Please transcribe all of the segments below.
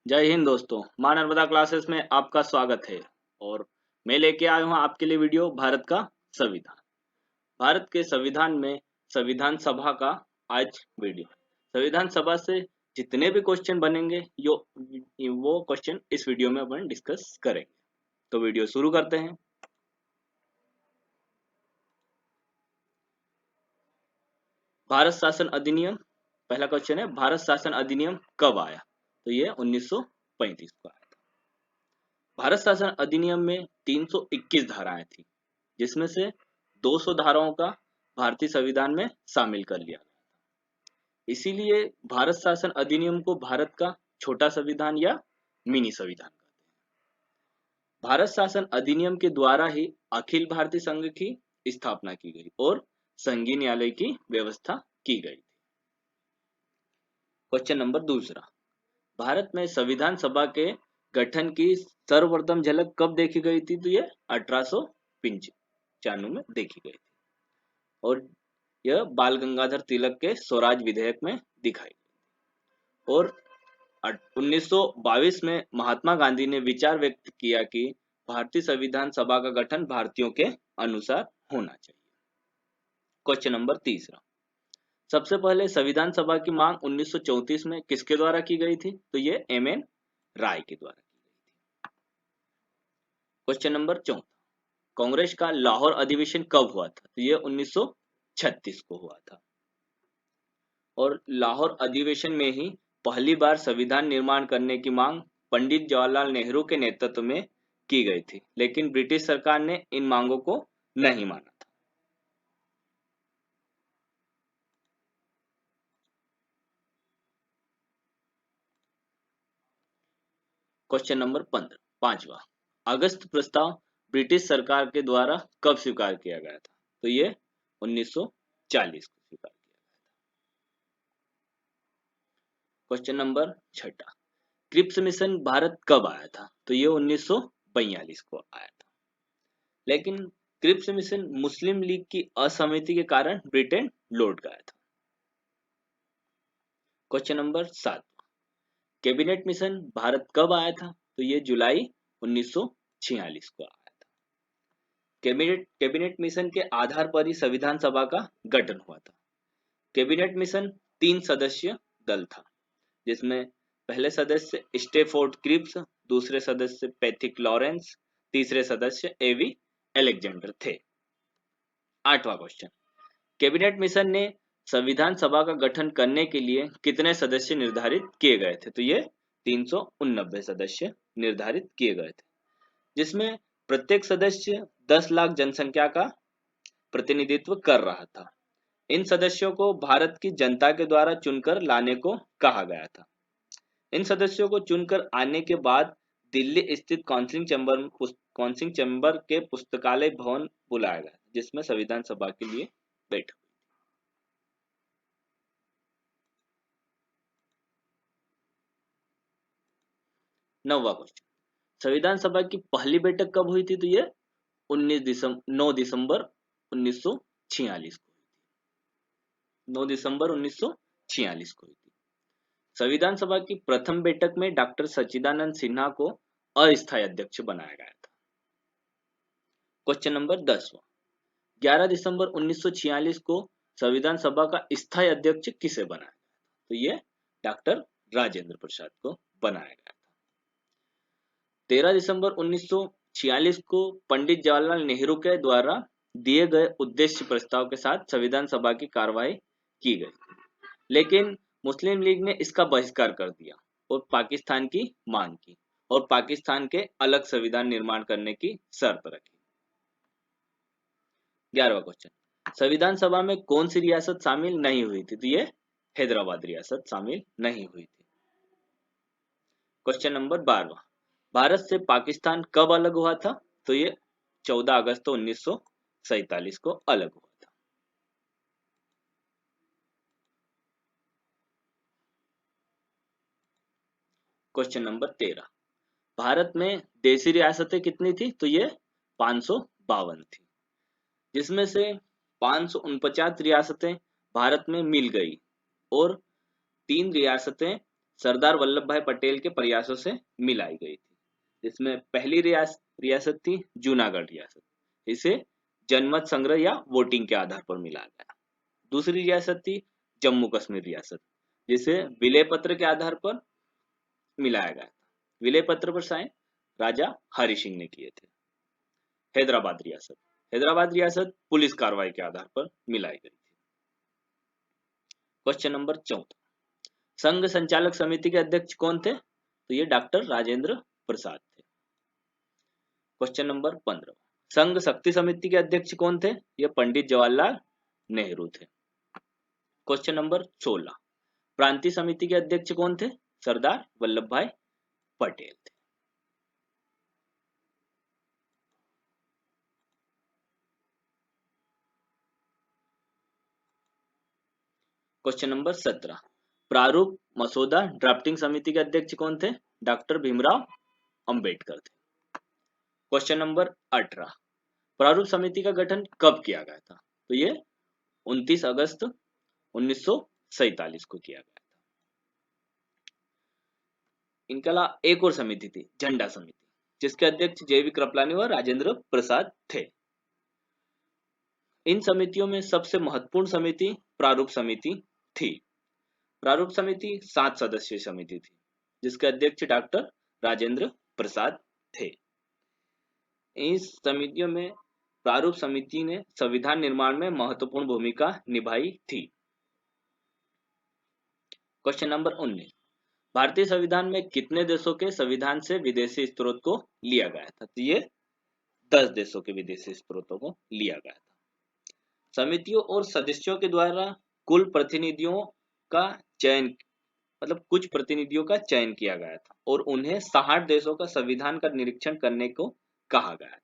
जय हिंद दोस्तों, मां नर्मदा क्लासेस में आपका स्वागत है। और मैं लेके आया हूं आपके लिए वीडियो भारत का संविधान। भारत के संविधान में संविधान सभा का आज वीडियो है। संविधान सभा से जितने भी क्वेश्चन बनेंगे वो क्वेश्चन इस वीडियो में अपन डिस्कस करेंगे। तो वीडियो शुरू करते हैं। भारत शासन अधिनियम, पहला क्वेश्चन है भारत शासन अधिनियम कब आया? तो ये 1935 को आया। भारत शासन अधिनियम में 321 धाराएं थी, जिसमें से 200 धाराओं का भारतीय संविधान में शामिल कर लिया गया। इसीलिए भारत शासन अधिनियम को भारत का छोटा संविधान या मिनी संविधान कहते हैं। भारत शासन अधिनियम के द्वारा ही अखिल भारतीय संघ की स्थापना की गई और संघीय न्यायालय की व्यवस्था की गई। क्वेश्चन नंबर दूसरा, भारत में संविधान सभा के गठन की सर्वप्रथम झलक कब देखी गई थी? तो ये 1895 में देखी गई थी और यह बाल गंगाधर तिलक के स्वराज विधेयक में दिखाई गई। और 1922 में महात्मा गांधी ने विचार व्यक्त किया कि भारतीय संविधान सभा का गठन भारतीयों के अनुसार होना चाहिए। क्वेश्चन नंबर तीसरा, सबसे पहले संविधान सभा की मांग 1934 में किसके द्वारा की गई थी? तो ये एम.एन. राय के द्वारा की गई थी। क्वेश्चन नंबर चौथा, कांग्रेस का लाहौर अधिवेशन कब हुआ था? तो ये 1936 को हुआ था और लाहौर अधिवेशन में ही पहली बार संविधान निर्माण करने की मांग पंडित जवाहरलाल नेहरू के नेतृत्व में की गई थी, लेकिन ब्रिटिश सरकार ने इन मांगों को नहीं माना था। क्वेश्चन नंबर 15, पांचवा, अगस्त प्रस्ताव ब्रिटिश सरकार के द्वारा कब स्वीकार किया गया था? तो ये 1940 को स्वीकार किया गया था। क्वेश्चन नंबर छठा, क्रिप्स मिशन भारत कब आया था? तो ये 1942 को आया था, लेकिन क्रिप्स मिशन मुस्लिम लीग की असहमति के कारण ब्रिटेन लौट गया था। Question number 7, cabinet mission Bharat कब आया था? तो ये जुलाई 1946 को आया था। कैबिनेट मिशन के आधार पर ही संविधान सभा का गठन हुआ था। कैबिनेट मिशन 3 सदस्य दल था, जिसमें पहले सदस्य स्टेफोर्ड क्रिप्स, दूसरे सदस्य पैथिक लॉरेंस, तीसरे सदस्य एवी एलेक्जेंडर थे। आठवां क्वेश्चन, कैबिनेट मिशन ने संविधान सभा का गठन करने के लिए कितने सदस्य निर्धारित किए गए थे? तो ये 389 सदस्य निर्धारित किए गए थे, जिसमें प्रत्येक सदस्य 10 लाख जनसंख्या का प्रतिनिधित्व कर रहा था। इन सदस्यों को भारत की जनता के द्वारा चुनकर लाने को कहा गया था। इन सदस्यों को चुनकर आने के बाद दिल्ली स्थित काउंसिल चैम्बर के पुस्तकालय भवन बुलाया गया, जिसमें संविधान सभा के लिए बैठक। नौवां क्वेश्चन, संविधान सभा की पहली बैठक कब हुई थी? तो ये 9 दिसंबर 1946 को हुई थी। 9 दिसंबर 1946 को हुई थी। संविधान सभा की प्रथम बैठक में डॉक्टर सच्चिदानंद सिन्हा को अस्थायी अध्यक्ष बनाया गया था। क्वेश्चन नंबर 10वां, 11 दिसंबर 1946 को संविधान सभा का स्थायी अध्यक्ष किसे बनाया गया था? तो ये डॉक्टर राजेंद्र प्रसाद को बनाया गया था। 13 दिसंबर 1946 को पंडित जवाहरलाल नेहरू के द्वारा दिए गए उद्देश्य प्रस्ताव के साथ संविधान सभा की कार्यवाही की गई, लेकिन मुस्लिम लीग ने इसका बहिष्कार कर दिया और पाकिस्तान की मांग की और पाकिस्तान के अलग संविधान निर्माण करने की शर्त रखी। 11वां क्वेश्चन, संविधान सभा में कौन सी रियासत शामिल नहीं हुई थी? तो ये हैदराबाद रियासत शामिल नहीं हुई थी। क्वेश्चन नंबर 12वां, भारत से पाकिस्तान कब अलग हुआ था? तो ये 14 अगस्त 1947 को अलग हुआ था। क्वेश्चन नंबर 13, भारत में देशी रियासतें कितनी थी? तो ये 552 थी, जिसमें से 549 रियासतें भारत में मिल गई और 3 रियासतें सरदार वल्लभ भाई पटेल के प्रयासों से मिलाई गई थी। जिसमें पहली रियासत थी जूनागढ़ रियासत, इसे जनमत संग्रह या वोटिंग के आधार पर मिला गया। दूसरी रियासत थी जम्मू कश्मीर रियासत, जिसे विलय पत्र के आधार पर मिलाया गया था। विलय पत्र पर साइन राजा हरि सिंह ने किए थे। हैदराबाद रियासत पुलिस कार्रवाई के आधार पर मिलाई गई थी। क्वेश्चन नंबर 14, संघ संचालक समिति के अध्यक्ष कौन थे? तो ये डॉक्टर राजेंद्र प्रसाद थे। क्वेश्चन नंबर 15, संघ शक्ति समिति के अध्यक्ष कौन थे? ये पंडित जवाहरलाल नेहरू थे। क्वेश्चन नंबर 16, प्रांतीय समिति के अध्यक्ष कौन थे? सरदार वल्लभ भाई पटेल थे। क्वेश्चन नंबर 17, प्रारूप मसौदा ड्राफ्टिंग समिति के अध्यक्ष कौन थे? डॉक्टर भीमराव अंबेडकर थे। क्वेश्चन नंबर 18, प्रारूप समिति का गठन कब किया गया था? तो ये 29 अगस्त 1947 को किया गया था। इनके अलावा एक और समिति थी, झंडा समिति, जिसके अध्यक्ष जेवी कृपलानी व राजेंद्र प्रसाद थे। इन समितियों में सबसे महत्वपूर्ण समिति प्रारूप समिति थी। प्रारूप समिति 7 सदस्यीय समिति थी, जिसके अध्यक्ष डॉक्टर राजेंद्र प्रसाद थे। इस समितियों में प्रारूप समिति ने संविधान निर्माण में महत्वपूर्ण भूमिका निभाई थी। क्वेश्चन नंबर 19, भारतीय संविधान में कितने देशों के संविधान से विदेशी स्रोत को लिया गया था? तो ये 10 देशों के विदेशी स्रोतों को लिया गया था। समितियों और सदस्यों के द्वारा कुल प्रतिनिधियों का चयन, मतलब कुछ प्रतिनिधियों का चयन किया गया था और उन्हें 60 देशों का संविधान का निरीक्षण करने को कहा गया था।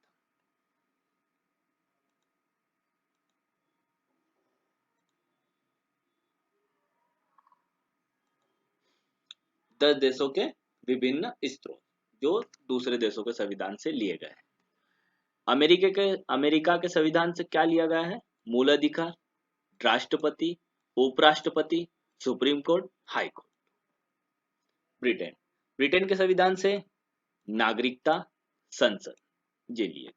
दस देशों के विभिन्न स्रोत जो दूसरे देशों के संविधान से लिए गए हैं। अमेरिका के संविधान से क्या लिया गया है? मूल अधिकार, राष्ट्रपति, उपराष्ट्रपति, supreme court, high court. Britain के संविधान से नागरिकता, संसद, ये लिए गए।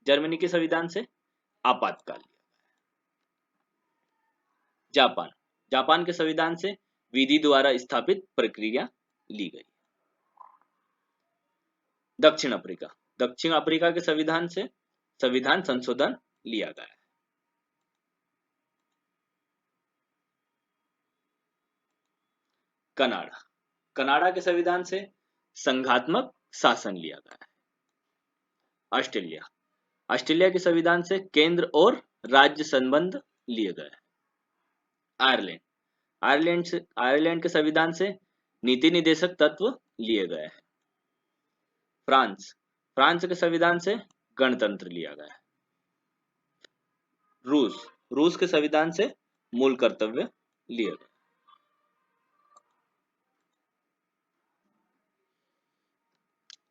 जर्मनी के संविधान से आपातकाल लिया गया। जापान के संविधान से विधि द्वारा स्थापित प्रक्रिया ली गई। दक्षिण अफ्रीका के संविधान से संविधान संशोधन लिया गया है। कनाडा के संविधान से संघात्मक शासन लिया गया है। ऑस्ट्रेलिया के संविधान से केंद्र और राज्य संबंध लिए गए हैं। आयरलैंड के संविधान से नीति निर्देशक तत्व लिए गए हैं। फ्रांस के संविधान से गणतंत्र लिया गया है। रूस के संविधान से मूल कर्तव्य लिए गए।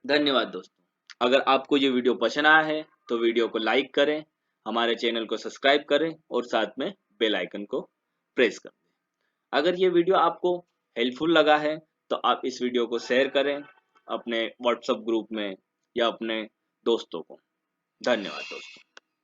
धन्यवाद दोस्तों। अगर आपको ये वीडियो पसंद आया है तो वीडियो को लाइक करें, हमारे चैनल को सब्सक्राइब करें और साथ में बेल आइकन को प्रेस कर दें। अगर ये वीडियो आपको हेल्पफुल लगा है तो आप इस वीडियो को शेयर करें अपने व्हाट्सएप ग्रुप में या अपने दोस्तों को। धन्यवाद दोस्तों।